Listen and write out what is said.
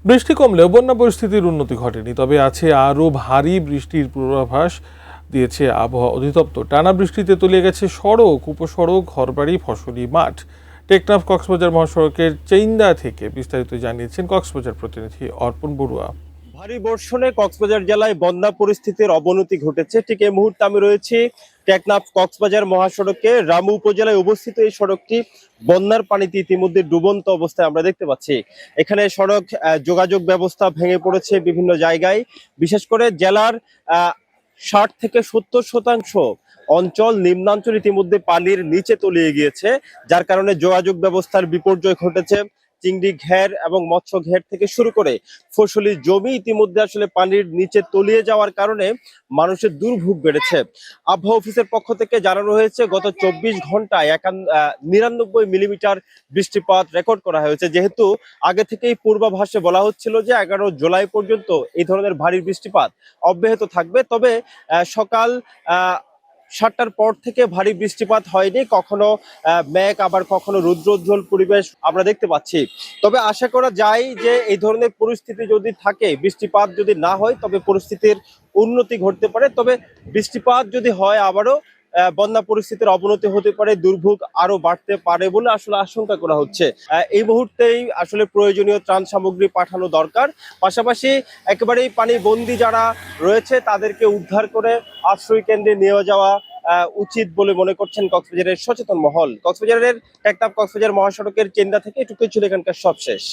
বৃষ্টি কমলেও বন্যা পরিস্থিতির উন্নতি ঘটেনি, তবে আছে আরও ভারী বৃষ্টির পূর্বাভাস দিয়েছে আবহাওয়া অধিদপ্তর। টানা বৃষ্টিতে তলিয়ে গেছে সড়ক, উপসড়ক, ঘরবাড়ি, ফসলি মাঠ। টেকনাফ কক্সবাজার মহাসড়কের চেইন্দা থেকে বিস্তারিত জানিয়েছেন কক্সবাজার প্রতিনিধি অর্পণ বড়ুয়া। ভারী বর্ষণে কক্সবাজার জেলায় বন্যা পরিস্থিতির অবনতি ঘটেছে। ঠিক এই মুহূর্তে আমি রয়েছি টেকনাফ কক্সবাজার মহাসড়কে রামু উপজেলায় অবস্থিত। এই সড়কটি বন্যার পানিতে ইতিমধ্যে ডুবন্ত অবস্থায় আমরা দেখতে পাচ্ছি। এখানে সড়ক যোগাযোগ ব্যবস্থা ভেঙে পড়েছে বিভিন্ন জায়গায়। বিশেষ করে জেলার 60 থেকে 70% অঞ্চল, নিম্নাঞ্চল ইতিমধ্যে পানির নিচে তলিয়ে গিয়েছে, যার কারণে যোগাযোগ ব্যবস্থার বিপর্যয় ঘটেছে। চিংড়ি ঘের এবং মৎস্য ঘের থেকে শুরু করে ফসলি জমি ইতিমধ্যে আসলে পানির নিচে তলিয়ে যাওয়ার কারণে মানুষের দুর্ভোগ বেড়েছে। আবহাওয়া অফিসের পক্ষ থেকে জানানো হয়েছে গত 24 ঘন্টায় 99 মিলিমিটার বৃষ্টিপাত রেকর্ড করা হয়েছে। যেহেতু আগে থেকেই পূর্বাভাসে বলা হচ্ছিল যে 11 জুলাই পর্যন্ত এই ধরনের ভারী বৃষ্টিপাত অব্যাহত থাকবে, তবে সকাল 7টার পর থেকে ভারী বৃষ্টিপাত হয়নি। কখনো মেঘ, আবার কখনো রৌদ্রোজ্জ্বল পরিবেশ আমরা দেখতে পাচ্ছি। তবে আশা করা যায় যে এই ধরনের পরিস্থিতি যদি থাকে, বৃষ্টিপাত যদি না হয়, তবে পরিস্থিতির উন্নতি ঘটতে পারে। তবে বৃষ্টিপাত যদি হয় আবারও বন্যা পরিস্থিতির অবনতি হতে পারে, দুর্ভোগ আরো বাড়তে পারে বলে আসলে আশঙ্কা করা হচ্ছে। এই মুহূর্তেই আসলে প্রয়োজনীয় ত্রাণ সামগ্রী পাঠানো দরকার। পাশাপাশি একেবারেই পানি বন্দী যারা রয়েছে তাদেরকে উদ্ধার করে আশ্রয় কেন্দ্রে নিয়ে যাওয়া উচিত বলে মনে করছেন কক্সবাজারের সচেতন মহল। কক্সবাজারের টেকনাফ কক্সবাজার মহাসড়কের চেন্দা থেকে এটুকুই ছিল এখানকার সবশেষ।